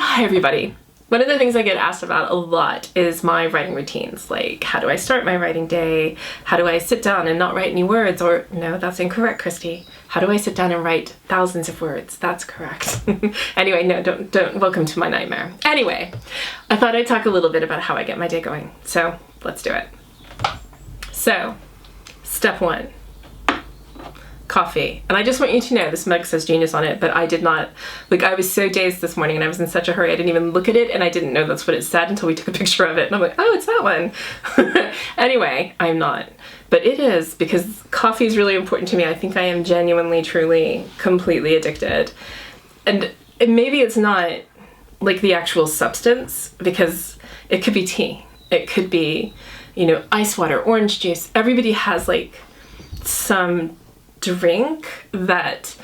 Hi everybody. One of the things I get asked about a lot is my writing routines. Like, how do I start my writing day? How do I sit down and not write any words? Or, no, that's incorrect, Christy. How do I sit down and write thousands of words? That's correct. Anyway, no, don't, welcome to my nightmare. Anyway, I thought I'd talk a little bit about how I get my day going. So, let's do it. So, step one. Coffee. And I just want you to know, this mug says genius on it, but I did not, like, I was so dazed this morning and I was in such a hurry, I didn't even look at it and I didn't know that's what it said until we took a picture of it. And I'm like, oh, it's that one. Anyway, I'm not. But it is, because coffee is really important to me. I think I am genuinely, truly, completely addicted. And maybe it's not like the actual substance, because it could be tea. It could be, you know, ice water, orange juice. Everybody has like some drink that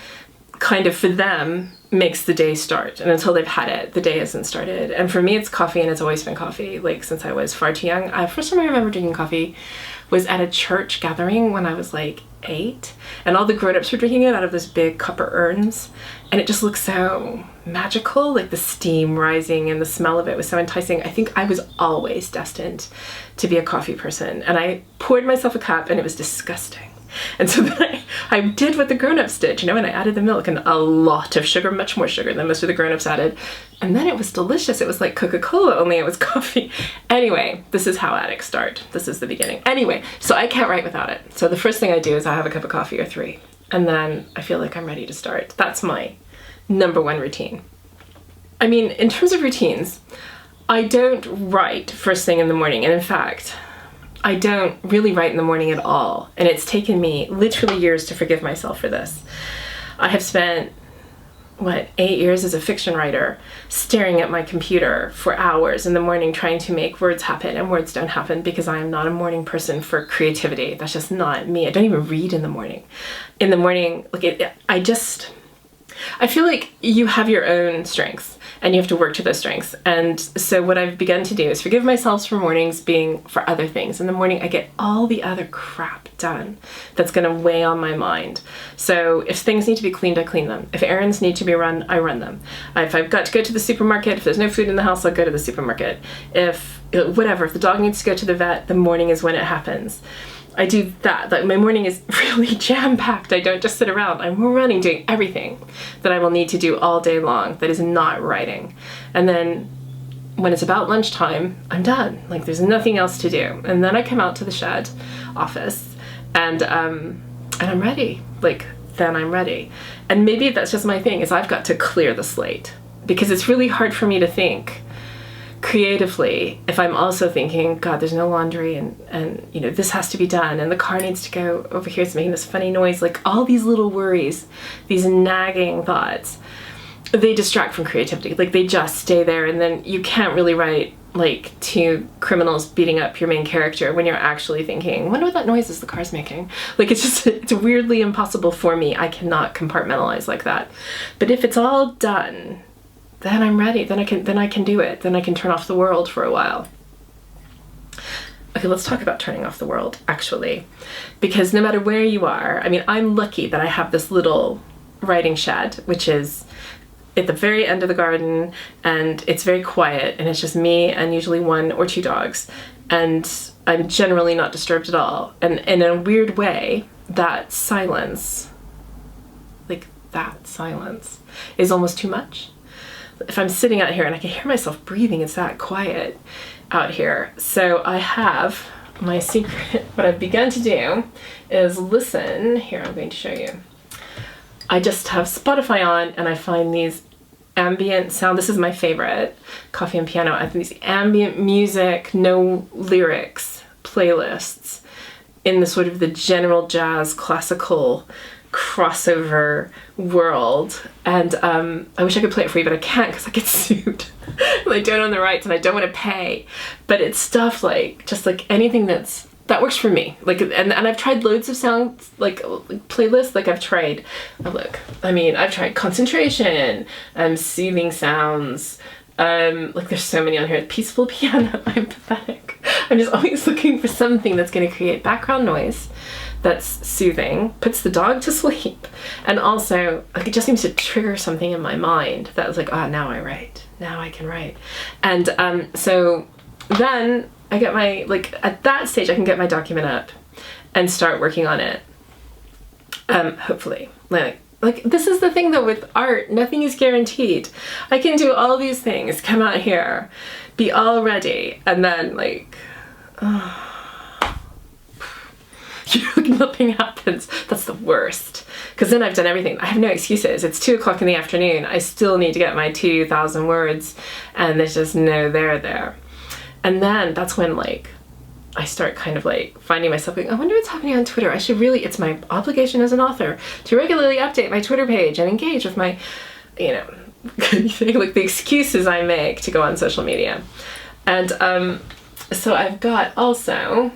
kind of for them makes the day start, and until they've had it, the day hasn't started. And for me, it's coffee, and it's always been coffee, like since I was far too young. First time I remember drinking coffee was at a church gathering when I was like 8, and all the grown-ups were drinking it out of this big copper urns, and it just looked so magical, like the steam rising and the smell of it was so enticing. I think I was always destined to be a coffee person, and I poured myself a cup and it was disgusting. And so then I did what the grown-ups did, you know, and I added the milk and a lot of sugar, much more sugar than most of the grown-ups added. And then it was delicious. It was like Coca-Cola, only it was coffee. Anyway, this is how addicts start. This is the beginning. Anyway, so I can't write without it. So the first thing I do is I have a cup of coffee or 3. And then I feel like I'm ready to start. That's my number one routine. I mean, in terms of routines, I don't write first thing in the morning. And in fact, I don't really write in the morning at all, and it's taken me literally years to forgive myself for this. I have spent, 8 years as a fiction writer, staring at my computer for hours in the morning trying to make words happen, and words don't happen because I am not a morning person for creativity. That's just not me. I don't even read in the morning. In the morning, I feel like you have your own strengths and you have to work to those strengths. And so what I've begun to do is forgive myself for mornings being for other things. In the morning, I get all the other crap done that's going to weigh on my mind. So if things need to be cleaned, I clean them. If errands need to be run, I run them. If I've got to go to the supermarket, if there's no food in the house, I'll go to the supermarket. If the dog needs to go to the vet, the morning is when it happens. I do that. Like, my morning is really jam-packed. I don't just sit around. I'm running, doing everything that I will need to do all day long that is not writing. And then when it's about lunchtime, I'm done. Like, there's nothing else to do. And then I come out to the shed office and I'm ready. Like, then I'm ready. And maybe that's just my thing, is I've got to clear the slate, because it's really hard for me to think creatively if I'm also thinking, God, there's no laundry, and you know, this has to be done, and the car needs to go over here, it's making this funny noise. Like, all these little worries, these nagging thoughts, they distract from creativity. Like, they just stay there, and then you can't really write like 2 criminals beating up your main character when you're actually thinking, wonder what that noise is the car's making. Like, it's weirdly impossible for me. I cannot compartmentalize like that. But if it's all done, then I'm ready. Then I can do it. Then I can turn off the world for a while. Okay, let's talk about turning off the world, actually. Because no matter where you are, I mean, I'm lucky that I have this little writing shed, which is at the very end of the garden, and it's very quiet, and it's just me and usually 1 or 2 dogs. And I'm generally not disturbed at all. And in a weird way, that silence is almost too much. If I'm sitting out here and I can hear myself breathing, it's that quiet out here. So I have my secret. What I've begun to do is listen. Here, I'm going to show you. I just have Spotify on, and I find these ambient sound. This is my favorite, coffee and piano. I have these ambient music, no lyrics playlists in the sort of the general jazz classical crossover world, and I wish I could play it for you, but I can't because I get sued. I don't own the rights and I don't want to pay. But it's stuff like, just like anything that works for me. Like, and I've tried loads of sounds, like playlists. Like, I've tried, I've tried concentration, soothing sounds. Like, there's so many on here. Peaceful piano. I'm pathetic. I'm just always looking for something that's going to create background noise, that's soothing, puts the dog to sleep, and also like it just seems to trigger something in my mind that was like, oh, now I write, now I can write. And so then I get my, like at that stage I can get my document up and start working on it. Hopefully. Like this is the thing though with art, nothing is guaranteed. I can do all these things, come out here, be all ready, and then like nothing happens. That's the worst, because then I've done everything. I have no excuses. It's 2 o'clock in the afternoon. I still need to get my 2,000 words, and there's just no there. And then that's when like I start kind of like finding myself going, I wonder what's happening on Twitter. I should really, it's my obligation as an author to regularly update my Twitter page and engage with my, you know, like the excuses I make to go on social media. And so I've got also,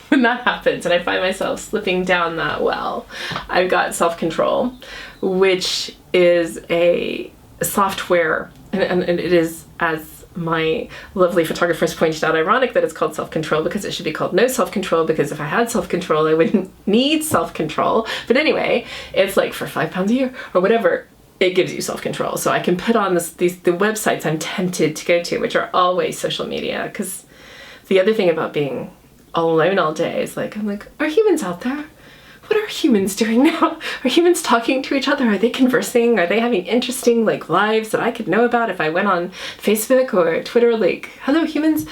when that happens and I find myself slipping down that well, I've got self-control, which is a software, and it is, as my lovely photographers pointed out, ironic that it's called self-control, because it should be called no self-control, because if I had self-control I wouldn't need self-control. But anyway, it's like for £5 a year or whatever, it gives you self-control. So I can put on the websites I'm tempted to go to, which are always social media, because the other thing about being all alone all day is like, I'm like, are humans out there? What are humans doing now? Are humans talking to each other? Are they conversing? Are they having interesting like lives that I could know about if I went on Facebook or Twitter? Like, hello humans.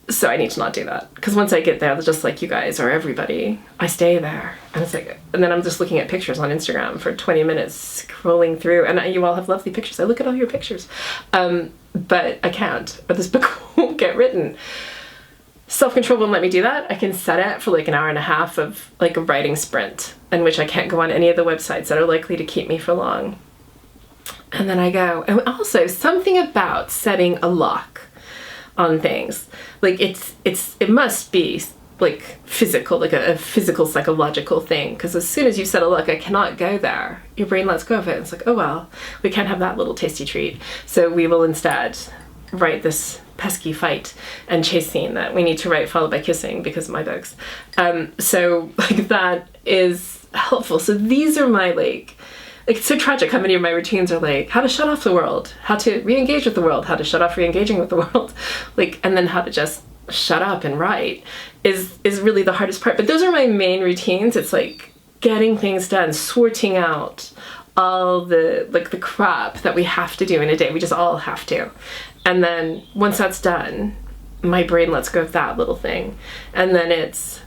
So I need to not do that, because once I get there, just like you guys or everybody, I stay there, and it's like, and then I'm just looking at pictures on Instagram for 20 minutes, scrolling through, and you all have lovely pictures. I look at all your pictures, but I can't, or this book won't get written. Self-control won't let me do that. I can set it for like an hour and a half of like a writing sprint, in which I can't go on any of the websites that are likely to keep me for long. And then I go, and also something about setting a lock on things. Like it must be like physical, like a physical psychological thing, because as soon as you set a lock, I cannot go there. Your brain lets go of it. It's like, oh well, we can't have that little tasty treat. So we will instead write pesky fight and chase scene that we need to write, followed by kissing, because of my books. So like that is helpful. So these are my like it's so tragic how many of my routines are like how to shut off the world, how to re-engage with the world, how to shut off re-engaging with the world, like, and then how to just shut up and write is really the hardest part. But those are my main routines. It's like getting things done, sorting out all the like the crap that we have to do in a day. We just all have to. And then once that's done, my brain lets go of that little thing. And then it's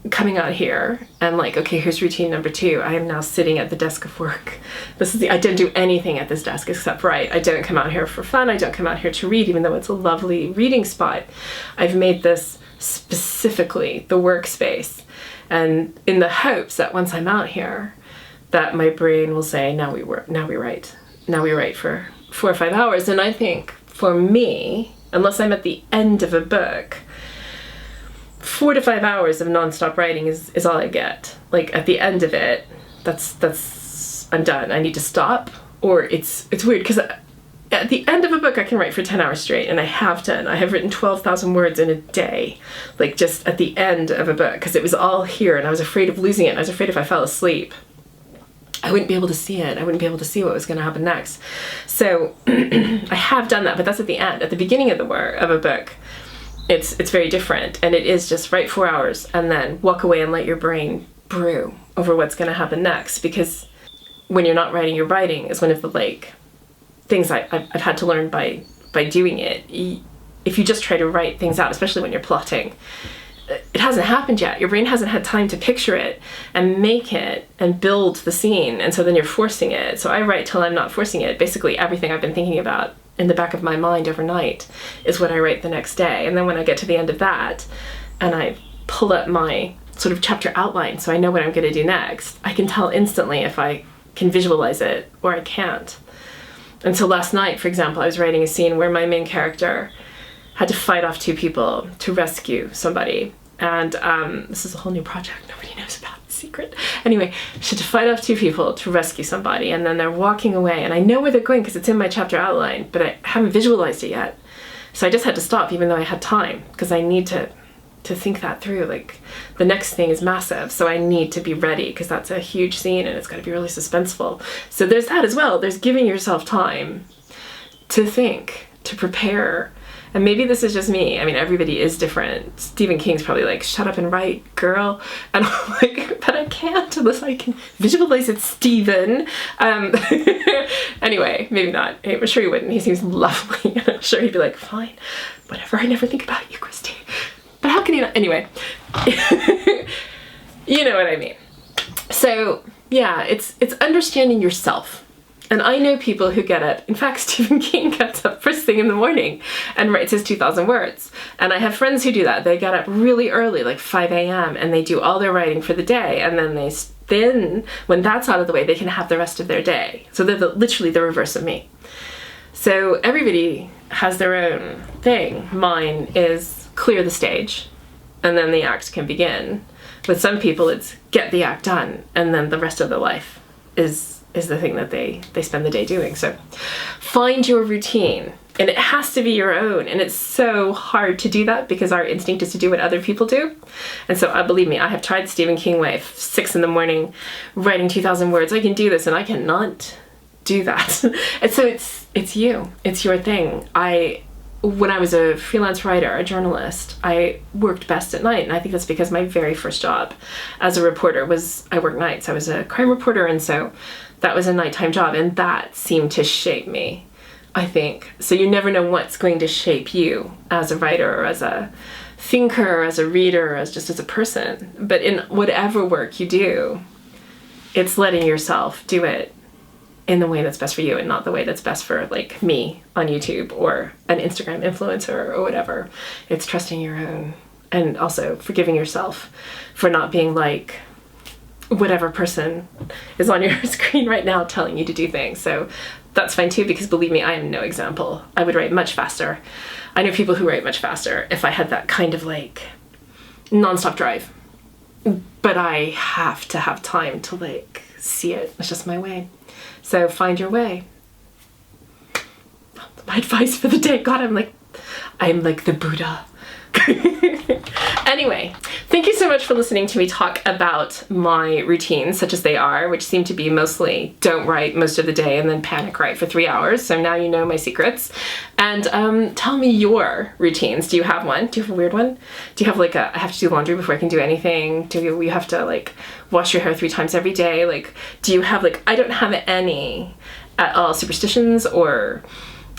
coming out here and like, okay, here's routine number 2. I am now sitting at the desk of work. I don't do anything at this desk except write. I don't come out here for fun. I don't come out here to read, even though it's a lovely reading spot. I've made this specifically the workspace, and in the hopes that once I'm out here, that my brain will say, now we write for 4 or 5 hours. And I think for me, unless I'm at the end of a book, 4 to 5 hours of nonstop writing is all I get. Like at the end of it, that's I'm done. I need to stop. Or it's weird, because at the end of a book I can write for 10 hours straight, and I have done. I have written 12,000 words in a day, like just at the end of a book, because it was all here and I was afraid of losing it. I was afraid if I fell asleep, I wouldn't be able to see it. I wouldn't be able to see what was going to happen next. So I have done that, but that's at the end. At the beginning of a book, it's very different, and it is just write 4 hours and then walk away and let your brain brew over what's going to happen next. Because when you're not writing, you're writing is one of the like things I've had to learn by doing it. If you just try to write things out, especially when you're plotting, it hasn't happened yet. Your brain hasn't had time to picture it and make it and build the scene, and so then you're forcing it. So I write till I'm not forcing it. Basically everything I've been thinking about in the back of my mind overnight is what I write the next day. And then when I get to the end of that and I pull up my sort of chapter outline so I know what I'm going to do next, I can tell instantly if I can visualize it or I can't. And so last night, for example, I was writing a scene where my main character had to fight off 2 people to rescue somebody. And this is a whole new project nobody knows about, secret. Anyway, she had to fight off 2 people to rescue somebody, and then they're walking away, and I know where they're going because it's in my chapter outline, but I haven't visualized it yet. So I just had to stop, even though I had time, because I need to think that through. Like, the next thing is massive, so I need to be ready because that's a huge scene and it's got to be really suspenseful. So there's that as well. There's giving yourself time to think, to prepare. And maybe this is just me. I mean, everybody is different. Stephen King's probably like, shut up and write, girl. And I'm like, but I can't unless I can visualize it, Stephen. Anyway, maybe not. I'm sure he wouldn't. He seems lovely. I'm sure he'd be like, fine, whatever. I never think about you, Christi. But how can you not? Anyway, you know what I mean. So yeah, it's understanding yourself. And I know people who get up, in fact, Stephen King gets up first thing in the morning and writes his 2,000 words. And I have friends who do that. They get up really early, like 5 a.m., and they do all their writing for the day. And then when that's out of the way, they can have the rest of their day. So they're literally the reverse of me. So everybody has their own thing. Mine is clear the stage, and then the act can begin. With some people, it's get the act done, and then the rest of their life is the thing that they spend the day doing. So find your routine, and it has to be your own. And it's so hard to do that because our instinct is to do what other people do. And so believe me, I have tried the Stephen King way, 6 in the morning, writing 2,000 words. I can do this, and I cannot do that. And so it's you, it's your thing. When I was a freelance writer, a journalist, I worked best at night. And I think that's because my very first job as a reporter was, I worked nights. I was a crime reporter, and so that was a nighttime job, and that seemed to shape me, I think. So you never know what's going to shape you as a writer or as a thinker or as a reader or as a person. But in whatever work you do, it's letting yourself do it in the way that's best for you and not the way that's best for, like, me on YouTube or an Instagram influencer or whatever. It's trusting your own, and also forgiving yourself for not being like whatever person is on your screen right now telling you to do things. So that's fine too, because believe me, I am no example. I would write much faster. I know people who write much faster if I had that kind of like nonstop drive. But I have to have time to like see it. It's just my way. So find your way. My advice for the day. God, I'm like the Buddha. Anyway, thank you so much for listening to me talk about my routines, such as they are, which seem to be mostly don't write most of the day and then panic write for 3 hours. So now you know my secrets. And tell me your routines. Do you have one? Do you have a weird one? Do you have like I have to do laundry before I can do anything? Do you have to like wash your hair 3 times every day? Like, do you have like, I don't have any at all superstitions, or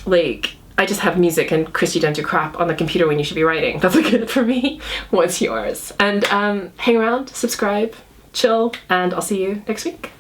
like, I just have music and Christi don't do crap on the computer when you should be writing. That's like it for me. What's yours? And hang around, subscribe, chill, and I'll see you next week.